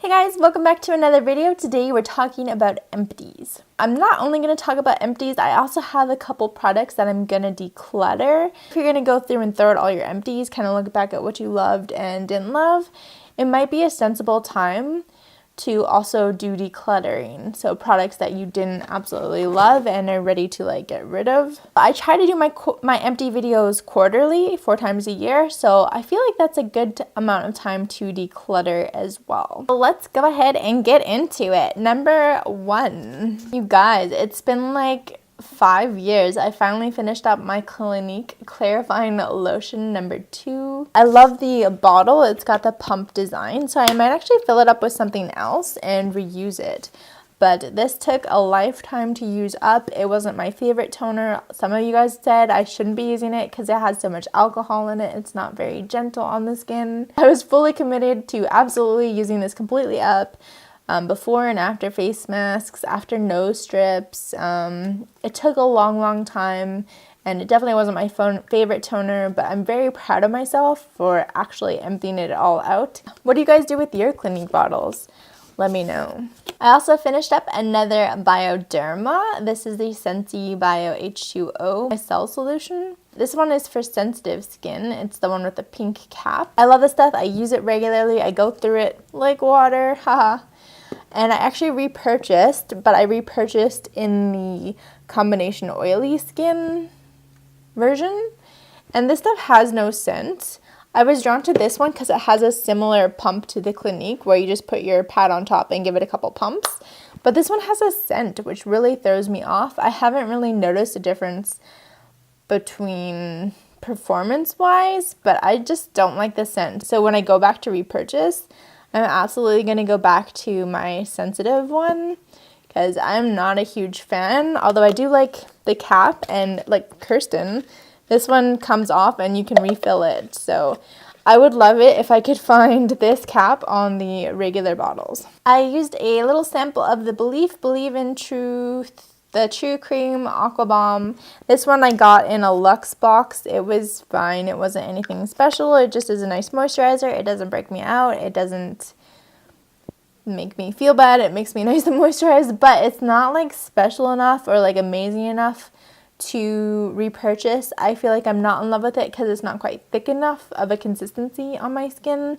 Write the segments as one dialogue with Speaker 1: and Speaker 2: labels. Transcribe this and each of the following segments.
Speaker 1: Hey guys, welcome back to another video. Today we're talking about Empties. I'm not only going to talk about Empties, I also have a couple products that I'm going to declutter. If you're going to go through and throw out all your empties, kind of look back at what you loved and didn't love, it might be a sensible time to also do decluttering. So products that you didn't absolutely love and are ready to get rid of. I try to do my empty videos quarterly, 4 times a year. So I feel like that's a good amount of time to declutter as well. So let's go ahead and get into it. Number 1. You guys, it's been like 5 years. I finally finished up my Clinique Clarifying Lotion number 2. I love the bottle. It's got the pump design, so I might actually fill it up with something else and reuse it. But this took a lifetime to use up. It wasn't my favorite toner. Some of you guys said I shouldn't be using it because it has so much alcohol in it. It's not very gentle on the skin. I was fully committed to absolutely using this completely up. Before and after face masks, after nose strips. It took a long time, and it definitely wasn't my favorite toner, but I'm very proud of myself for actually emptying it all out. What do you guys do with your Clinique bottles? Let me know. I also finished up another Bioderma. This is the Sensi Bio H2O Cell Solution. This one is for sensitive skin. It's the one with the pink cap. I love this stuff. I use it regularly. I go through it like water. Haha. And I actually repurchased, but I repurchased in the combination oily skin version. And this stuff has no scent. I was drawn to this one because it has a similar pump to the Clinique where you just put your pad on top and give it a couple pumps. But this one has a scent, which really throws me off. I haven't really noticed a difference between performance-wise, but I just don't like the scent. So when I go back to repurchase, I'm absolutely going to go back to my sensitive one because I'm not a huge fan, although I do like the cap, and like Kirsten, this one comes off and you can refill it. So I would love it if I could find this cap on the regular bottles. I used a little sample of the Believe in Truth, the True Cream Aqua Bomb. This one I got in a Luxe box. It was fine. It wasn't anything special. It just is a nice moisturizer. It doesn't break me out. It doesn't make me feel bad. It makes me nice and moisturized, but it's not like special enough or like amazing enough to repurchase. I feel like I'm not in love with it because it's not quite thick enough of a consistency on my skin.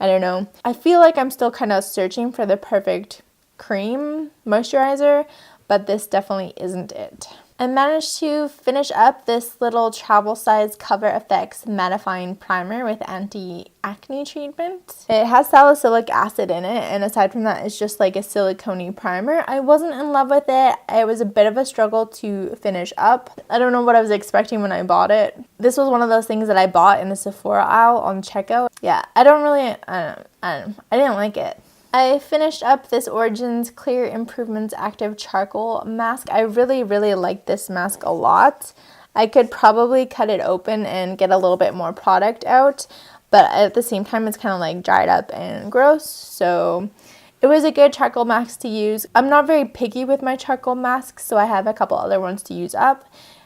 Speaker 1: I don't know. I feel like I'm still kind of searching for the perfect cream moisturizer, but this definitely isn't it. I managed to finish up this little travel size Cover FX mattifying primer with anti-acne treatment. It has salicylic acid in it, and aside from that, it's just like a silicone primer. I wasn't in love with it. It was a bit of a struggle to finish up. I don't know what I was expecting when I bought it. This was one of those things that I bought in the Sephora aisle on checkout. Yeah, I didn't like it. I finished up this Origins Clear Improvements Active Charcoal Mask. I really like this mask a lot. I could probably cut it open and get a little bit more product out, but at the same time it's kind of like dried up and gross, so it was a good charcoal mask to use. I'm not very picky with my charcoal masks, so I have a couple other ones to use up,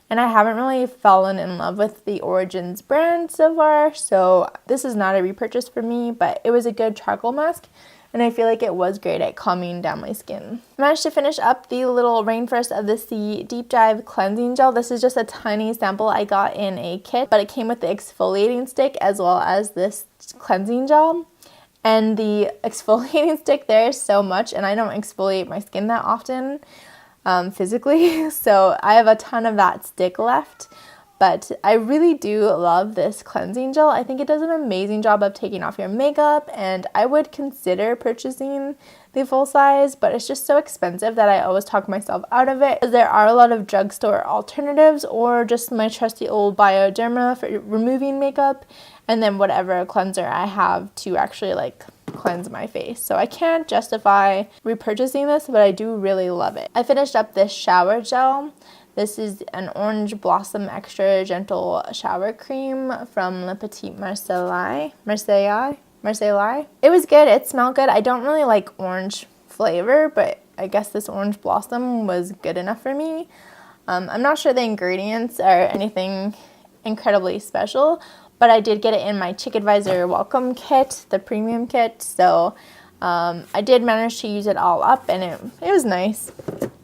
Speaker 1: and I haven't really fallen in love with the Origins brand so far, so this is not a repurchase for me, but it was a good charcoal mask. And I feel like it was great at calming down my skin. I managed to finish up the little Rainforest of the Sea Deep Dive Cleansing Gel. This is just a tiny sample I got in a kit, but it came with the exfoliating stick as well as this cleansing gel. And the exfoliating stick there is so much, and I don't exfoliate my skin that often physically, so I have a ton of that stick left. But I really do love this cleansing gel. I think it does an amazing job of taking off your makeup, and I would consider purchasing the full size, but it's just so expensive that I always talk myself out of it. There are a lot of drugstore alternatives, or just my trusty old Bioderma for removing makeup, and then whatever cleanser I have to actually cleanse my face. So I can't justify repurchasing this, but I do really love it. I finished up this shower gel. This is an Orange Blossom Extra Gentle Shower Cream from Le Petit Marseillais. It was good. It smelled good. I don't really like orange flavor, but I guess this Orange Blossom was good enough for me. I'm not sure the ingredients are anything incredibly special, but I did get it in my Chick Advisor welcome kit, the premium kit, so I did manage to use it all up, and it was nice.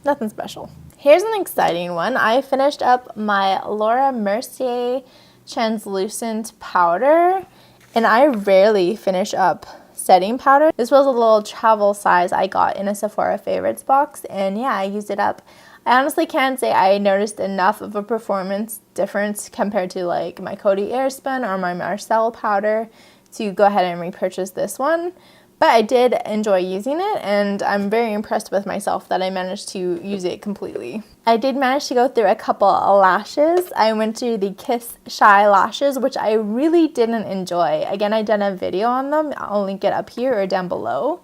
Speaker 1: Nothing special. Here's an exciting one. I finished up my Laura Mercier translucent powder, and I rarely finish up setting powder. This was a little travel size I got in a Sephora favorites box, and yeah, I used it up. I honestly can't say I noticed enough of a performance difference compared to like my Coty Airspun or my Marcel powder to go ahead and repurchase this one. But I did enjoy using it, and I'm very impressed with myself that I managed to use it completely. I did manage to go through a couple of lashes. I went to the Kiss Shy lashes, which I really didn't enjoy. Again, I done a video on them. I'll link it up here or down below.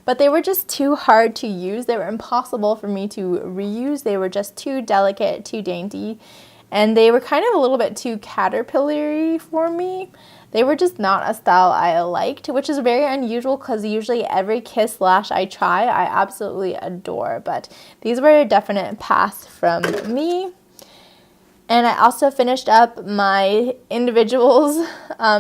Speaker 1: But they were just too hard to use. They were impossible for me to reuse. They were just too delicate, too dainty, and they were kind of a little bit too caterpillar-y for me. They were just not a style I liked, which is very unusual because usually every Kiss lash I try, I absolutely adore. But these were a definite pass from me. And I also finished up my individuals.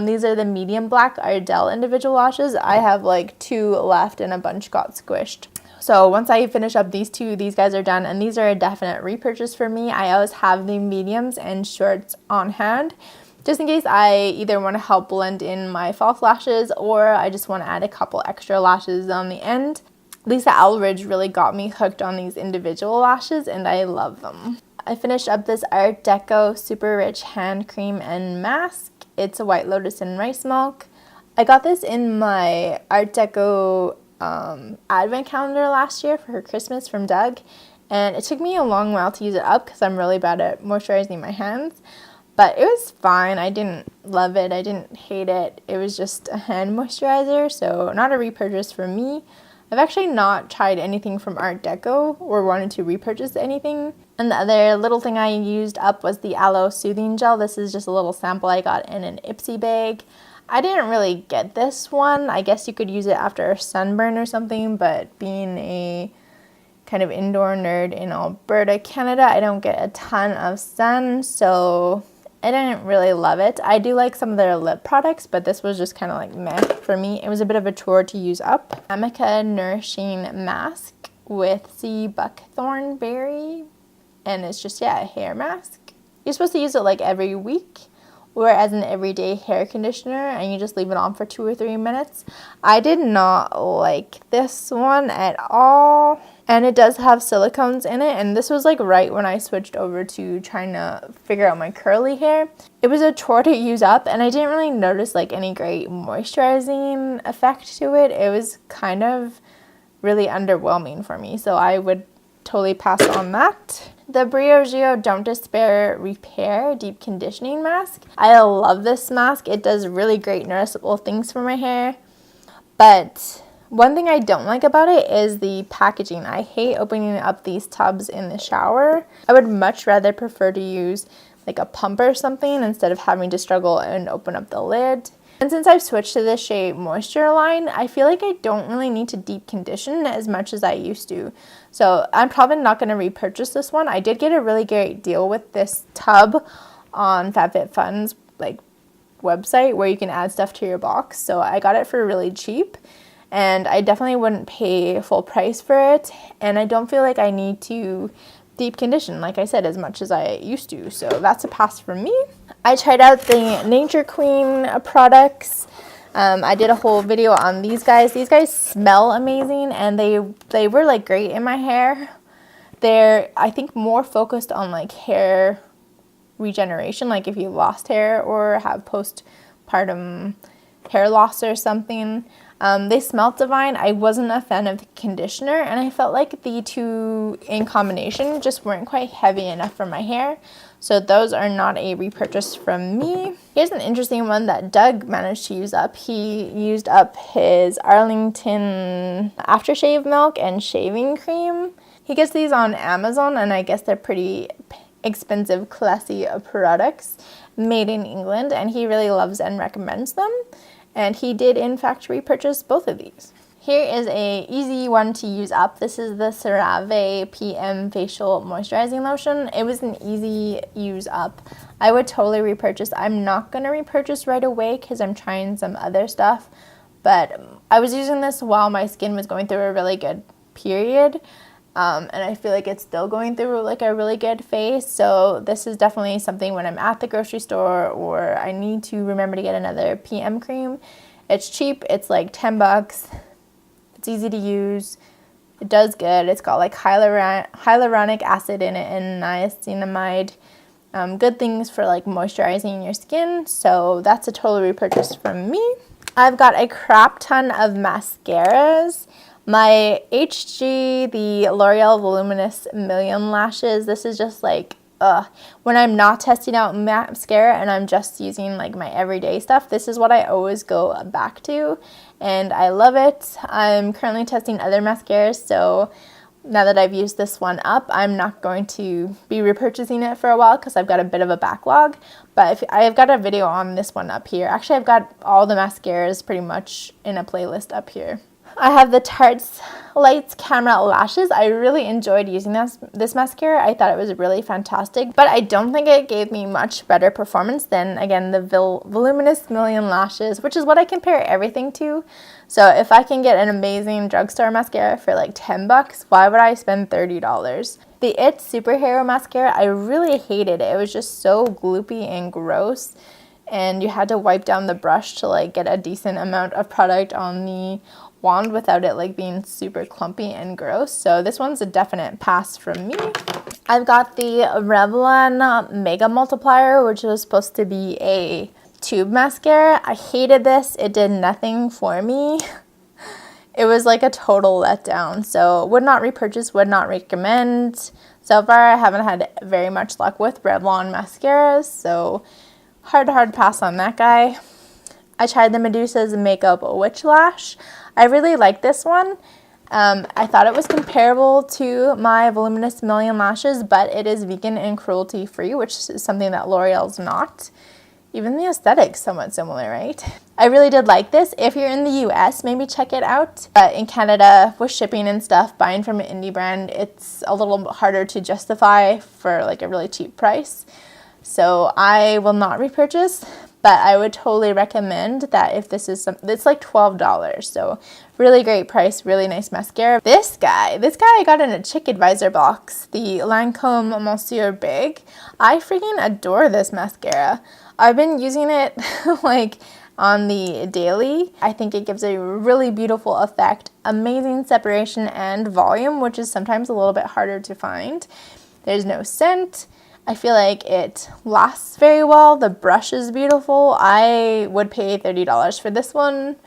Speaker 1: These are the medium black Ardell individual lashes. I have like 2 left and a bunch got squished. So once I finish up these 2, these guys are done, and these are a definite repurchase for me. I always have the mediums and shorts on hand, just in case I either want to help blend in my false lashes or I just want to add a couple extra lashes on the end. Lisa Eldridge really got me hooked on these individual lashes, and I love them. I finished up this Art Deco Super Rich Hand Cream and Mask. It's a White Lotus and rice milk. I got this in my Art Deco advent calendar last year for her Christmas from Doug, and it took me a long while to use it up because I'm really bad at moisturizing my hands. But it was fine. I didn't love it. I didn't hate it. It was just a hand moisturizer, so not a repurchase for me. I've actually not tried anything from Art Deco or wanted to repurchase anything. And the other little thing I used up was the Aloe Soothing Gel. This is just a little sample I got in an Ipsy bag. I didn't really get this one. I guess you could use it after a sunburn or something, but being a kind of indoor nerd in Alberta, Canada, I don't get a ton of sun, so I didn't really love it. I do like some of their lip products, but this was just kind of like meh for me. It was a bit of a chore to use up. Amica Nourishing Mask with sea buckthorn berry, and it's just, yeah, a hair mask. You're supposed to use it like every week or as an everyday hair conditioner, and you just leave it on for 2 or 3 minutes. I did not like this one at all. And it does have silicones in it, and this was like right when I switched over to trying to figure out my curly hair. It was a chore to use up, and I didn't really notice like any great moisturizing effect to it. It was kind of really underwhelming for me, so I would totally pass on that. The Briogeo Don't Despair Repair Deep Conditioning Mask. I love this mask. It does really great noticeable things for my hair, but one thing I don't like about it is the packaging. I hate opening up these tubs in the shower. I would much rather prefer to use like a pump or something instead of having to struggle and open up the lid. And since I've switched to the Shea Moisture line, I feel like I don't really need to deep condition as much as I used to. So I'm probably not going to repurchase this one. I did get a really great deal with this tub on FabFitFun's like website where you can add stuff to your box. So I got it for really cheap. And I definitely wouldn't pay full price for it, and I don't feel like I need to deep condition, like I said, as much as I used to, so that's a pass for me. I tried out the Nature Queen products. I did a whole video on these guys. These guys smell amazing, and they were like great in my hair. They're, I think, more focused on like hair regeneration, like if you lost hair or have postpartum hair loss or something. They smelled divine. I wasn't a fan of the conditioner, and I felt like the 2 in combination just weren't quite heavy enough for my hair. So those are not a repurchase from me. Here's an interesting one that Doug managed to use up. He used up his Arlington aftershave milk and shaving cream. He gets these on Amazon, and I guess they're pretty expensive, classy products made in England, and he really loves and recommends them. And he did, in fact, repurchase both of these. Here is a easy one to use up. This is the CeraVe PM Facial Moisturizing Lotion. It was an easy use up. I would totally repurchase. I'm not going to repurchase right away because I'm trying some other stuff. But I was using this while my skin was going through a really good period. And I feel like it's still going through like a really good phase. So this is definitely something when I'm at the grocery store or I need to remember to get another PM cream. It's cheap. It's like $10. It's easy to use. It does good. It's got like hyaluronic acid in it and niacinamide. Good things for like moisturizing your skin. So that's a total repurchase from me. I've got a crap ton of mascaras. My HG, the L'Oreal Voluminous Million Lashes, this is just like, when I'm not testing out mascara and I'm just using like my everyday stuff, this is what I always go back to, and I love it. I'm currently testing other mascaras, so now that I've used this one up, I'm not going to be repurchasing it for a while because I've got a bit of a backlog, but I've got a video on this one up here. Actually, I've got all the mascaras pretty much in a playlist up here. I have the Tarte's Lights Camera Lashes. I really enjoyed using this mascara. I thought it was really fantastic, but I don't think it gave me much better performance than, again, the Voluminous Million Lashes, which is what I compare everything to. So if I can get an amazing drugstore mascara for like $10, why would I spend $30? The It Superhero Mascara, I really hated it. It was just so gloopy and gross, and you had to wipe down the brush to like get a decent amount of product on the wand without it like being super clumpy and gross. So this one's a definite pass from me. I've got the Revlon Mega Multiplier, which was supposed to be a tube mascara. I hated this. It did nothing for me. It was like a total letdown. So would not repurchase, would not recommend. So far I haven't had very much luck with Revlon mascaras, so hard pass on that guy. I tried the Medusa's Makeup Witch Lash. I really like this one. I thought it was comparable to my Voluminous Million Lashes, but it is vegan and cruelty free, which is something that L'Oreal's not. Even the aesthetic's somewhat similar, right? I really did like this. If you're in the US, maybe check it out. But in Canada, with shipping and stuff, buying from an indie brand, it's a little harder to justify for like a really cheap price. So I will not repurchase. But I would totally recommend that if this is it's like $12, so really great price, really nice mascara. This guy I got in a Chick Advisor box, the Lancome Monsieur Big. I freaking adore this mascara. I've been using it like on the daily. I think it gives a really beautiful effect, amazing separation and volume, which is sometimes a little bit harder to find. There's no scent. I feel like it lasts very well. The brush is beautiful. I would pay $30 for this one.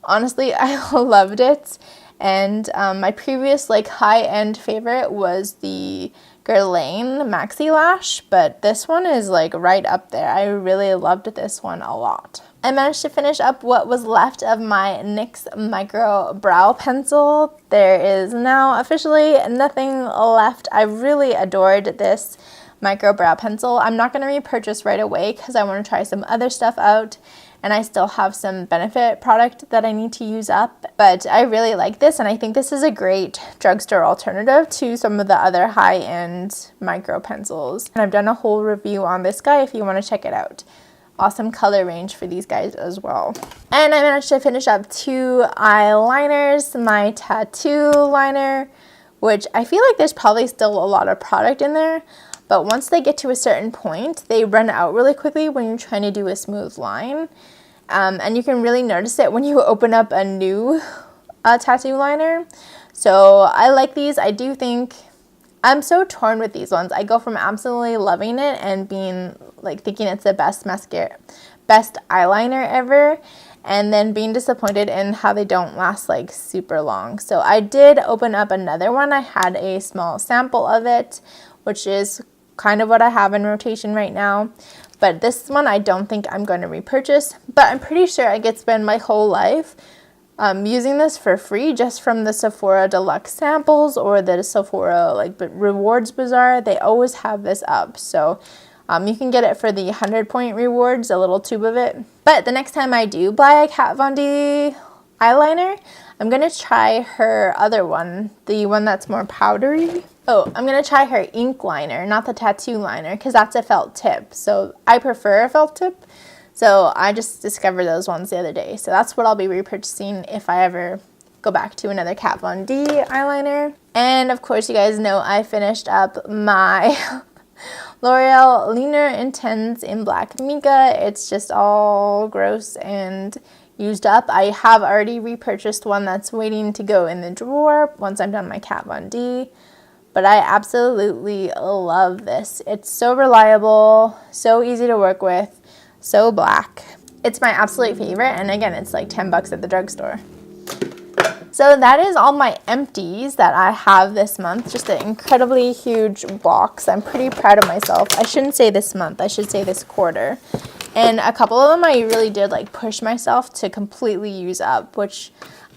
Speaker 1: Honestly, I loved it. And my previous like high-end favorite was the Guerlain Maxi Lash, but this one is like right up there. I really loved this one a lot. I managed to finish up what was left of my NYX Micro Brow Pencil. There is now officially nothing left. I really adored this micro brow pencil. I'm not going to repurchase right away because I want to try some other stuff out, and I still have some Benefit product that I need to use up, but I really like this, and I think this is a great drugstore alternative to some of the other high-end micro pencils. And I've done a whole review on this guy if you want to check it out. Awesome color range for these guys as well. And I managed to finish up 2 eyeliners, my tattoo liner, which I feel like there's probably still a lot of product in there, but once they get to a certain point, they run out really quickly when you're trying to do a smooth line. And you can really notice it when you open up a new tattoo liner. So I like these. I do think, I'm so torn with these ones. I go from absolutely loving it and being like thinking it's the best mascara, best eyeliner ever, and then being disappointed in how they don't last like super long. So I did open up another one. I had a small sample of it, which is kind of what I have in rotation right now. But this one I don't think I'm going to repurchase, but I'm pretty sure I could spend my whole life using this for free just from the Sephora Deluxe samples or the Sephora like Rewards Bazaar. They always have this up. So you can get it for the 100-point rewards, a little tube of it. But the next time I do buy a Kat Von D eyeliner, I'm going to try her other one, the one that's more powdery. Oh, I'm going to try her ink liner, not the tattoo liner, because that's a felt tip. So I prefer a felt tip. So I just discovered those ones the other day. So that's what I'll be repurchasing if I ever go back to another Kat Von D eyeliner. And of course, you guys know I finished up my L'Oreal Leaner Intense in Black Mica. It's just all gross and used up. I have already repurchased one that's waiting to go in the drawer once I'm done my Kat Von D. But I absolutely love this. It's so reliable, so easy to work with, so black. It's my absolute favorite, and again, it's like 10 bucks at the drugstore. So that is all my empties that I have this month. Just an incredibly huge box. I'm pretty proud of myself. I shouldn't say this month, I should say this quarter. And a couple of them I really did like push myself to completely use up, which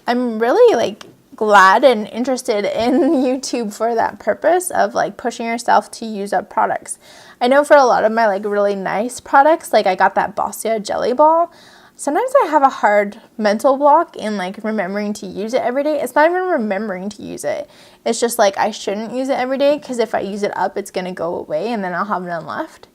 Speaker 1: I'm really like glad and interested in YouTube for that purpose of like pushing yourself to use up products. I know for a lot of my like really nice products, like I got that Boscia jelly ball. Sometimes I have a hard mental block in like remembering to use it every day. It's not even remembering to use it. It's just like I shouldn't use it every day because if I use it up, it's going to go away and then I'll have none left.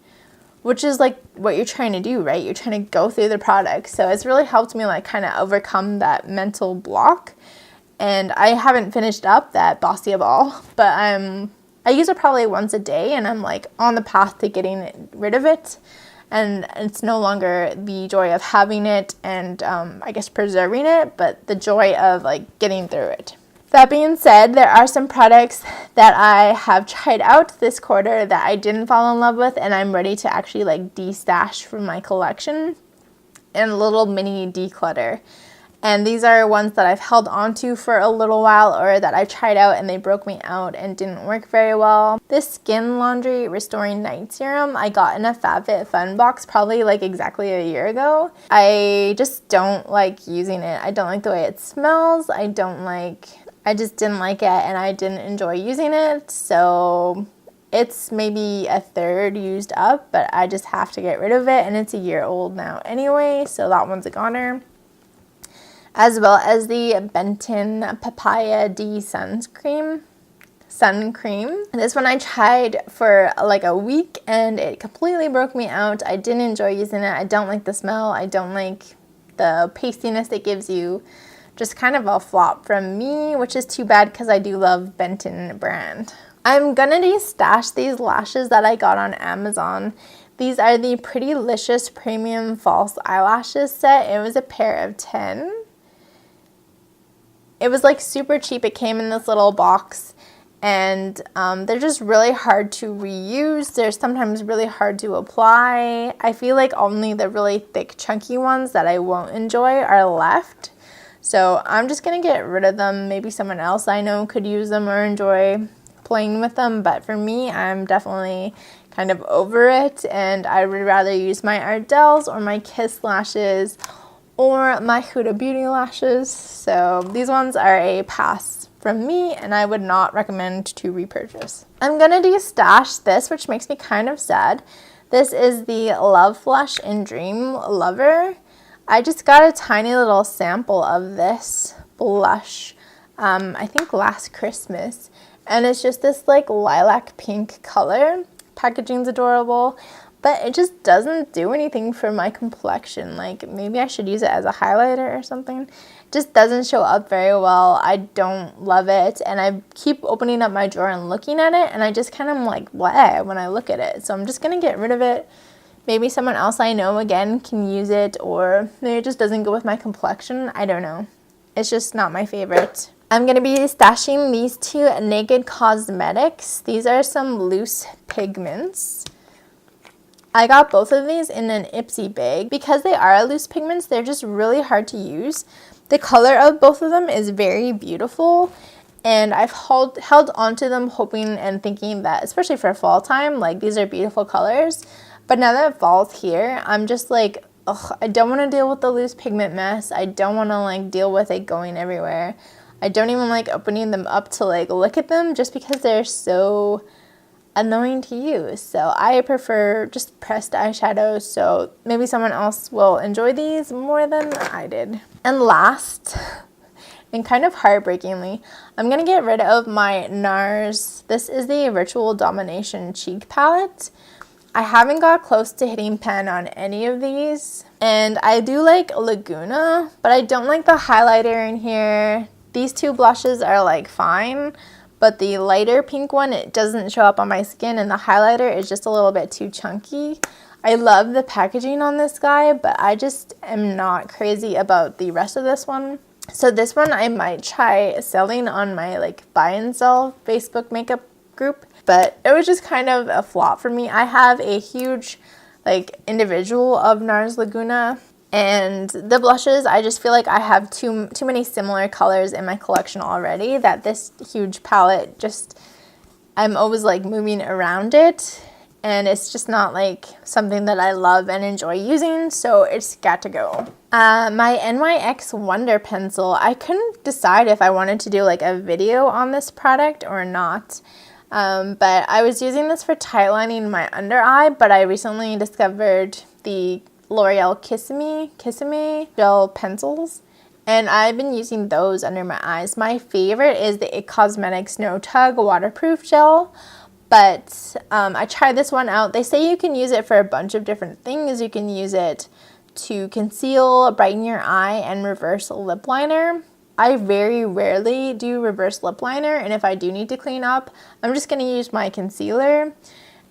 Speaker 1: Which is like what you're trying to do, right? You're trying to go through the product. So it's really helped me like kind of overcome that mental block. And I haven't finished up that Boscia ball, but I use it probably once a day and I'm like on the path to getting rid of it. And it's no longer the joy of having it and I guess preserving it, but the joy of like getting through it. That being said, there are some products that I have tried out this quarter that I didn't fall in love with and I'm ready to actually like de-stash from my collection and a little mini declutter. And these are ones that I've held onto for a little while or that I tried out and they broke me out and didn't work very well. This Skin Laundry Restoring Night Serum I got in a FabFitFun box probably like exactly a year ago. I just don't like using it. I don't like the way it smells. I just didn't like it and I didn't enjoy using it. So it's maybe a third used up, but I just have to get rid of it and it's a year old now anyway. So that one's a goner. As well as the Benton Papaya D Sun Cream. This one I tried for like a week and it completely broke me out. I didn't enjoy using it. I don't like the smell. I don't like the pastiness it gives you. Just kind of a flop from me, which is too bad because I do love Benton brand. I'm gonna de-stash these lashes that I got on Amazon. These are the Prettylicious Premium False Eyelashes set. It was a pair of 10. It was like super cheap. It came in this little box and they're just really hard to reuse. They're sometimes really hard to apply. I feel like only the really thick chunky ones that I won't enjoy are left. So I'm just going to get rid of them. Maybe someone else I know could use them or enjoy playing with them. But for me, I'm definitely kind of over it. And I would rather use my Ardell's or my Kiss lashes or my Huda Beauty lashes. So these ones are a pass from me and I would not recommend to repurchase. I'm gonna de-stash this, which makes me kind of sad. This is the Love Flush in Dream Lover. I just got a tiny little sample of this blush, I think last Christmas. And it's just this like lilac pink color. Packaging's adorable. But it just doesn't do anything for my complexion. Like maybe I should use it as a highlighter or something. It just doesn't show up very well. I don't love it. And I keep opening up my drawer and looking at it. And I just kind of am like, bleh, when I look at it. So I'm just going to get rid of it. Maybe someone else I know, again, can use it. Or maybe it just doesn't go with my complexion. I don't know. It's just not my favorite. I'm going to be stashing these two Naked Cosmetics. These are some loose pigments. I got both of these in an Ipsy bag. Because they are loose pigments, they're just really hard to use. The color of both of them is very beautiful. And I've held onto them hoping and thinking that, especially for fall time, like these are beautiful colors. But now that fall's here, I'm just like, ugh, I don't want to deal with the loose pigment mess. I don't want to like deal with it going everywhere. I don't even like opening them up to like look at them just because they're so annoying to use. So I prefer just pressed eyeshadows, so maybe someone else will enjoy these more than I did. And last, and kind of heartbreakingly, I'm gonna get rid of my NARS. This is the Virtual Domination Cheek Palette. I haven't got close to hitting pan on any of these. And I do like Laguna, but I don't like the highlighter in here. These two blushes are like fine, but the lighter pink one, it doesn't show up on my skin, and the highlighter is just a little bit too chunky. I love the packaging on this guy, but I just am not crazy about the rest of this one. So this one I might try selling on my like buy and sell Facebook makeup group, but it was just kind of a flop for me. I have a huge like individual of NARS Laguna, and the blushes, I just feel like I have too many similar colors in my collection already, that this huge palette just, I'm always like moving around it, and it's just not like something that I love and enjoy using, so it's got to go. My NYX Wonder Pencil, I couldn't decide if I wanted to do like a video on this product or not. But I was using this for tightlining my under eye, but I recently discovered the L'Oreal Kiss-Me gel pencils, and I've been using those under my eyes. My favorite is the It Cosmetics No Tug waterproof gel, but I tried this one out. They say you can use it for a bunch of different things. You can use it to conceal, brighten your eye, and reverse lip liner. I very rarely do reverse lip liner, and if I do need to clean up, I'm just going to use my concealer.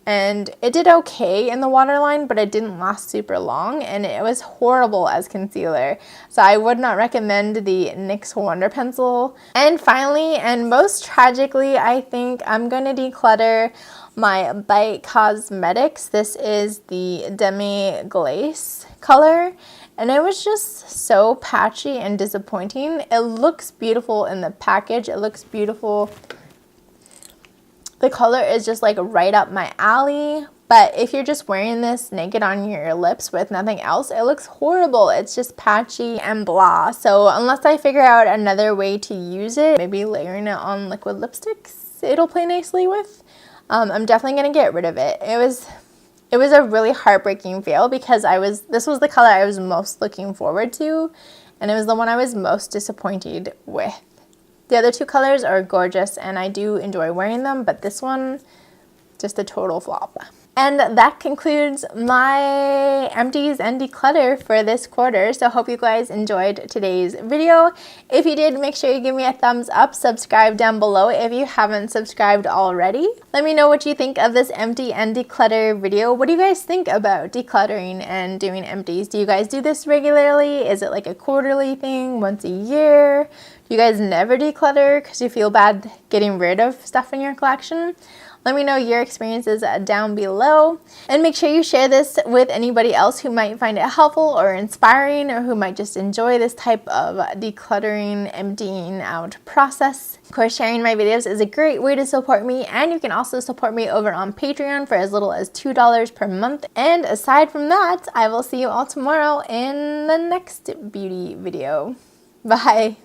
Speaker 1: And it did okay in the waterline, but it didn't last super long, and it was horrible as concealer. So I would not recommend the NYX Wonder Pencil. And finally, and most tragically, I think I'm going to declutter my Bite Cosmetics. This is the Demi Glace color, and it was just so patchy and disappointing. It looks beautiful in the package. It looks beautiful. The color is just like right up my alley, but if you're just wearing this naked on your lips with nothing else, it looks horrible. It's just patchy and blah. So unless I figure out another way to use it, maybe layering it on liquid lipsticks, it'll play nicely with. I'm definitely gonna get rid of it. It was a really heartbreaking fail because this was the color I was most looking forward to, and it was the one I was most disappointed with. The other two colors are gorgeous, and I do enjoy wearing them, but this one, just a total flop. And that concludes my empties and declutter for this quarter. So I hope you guys enjoyed today's video. If you did, make sure you give me a thumbs up, subscribe down below if you haven't subscribed already. Let me know what you think of this empty and declutter video. What do you guys think about decluttering and doing empties? Do you guys do this regularly? Is it like a quarterly thing, once a year? Do you guys never declutter because you feel bad getting rid of stuff in your collection? Let me know your experiences down below, and make sure you share this with anybody else who might find it helpful or inspiring, or who might just enjoy this type of decluttering, emptying out process. Of course, sharing my videos is a great way to support me, and you can also support me over on Patreon for as little as $2 per month. And aside from that, I will see you all tomorrow in the next beauty video. Bye!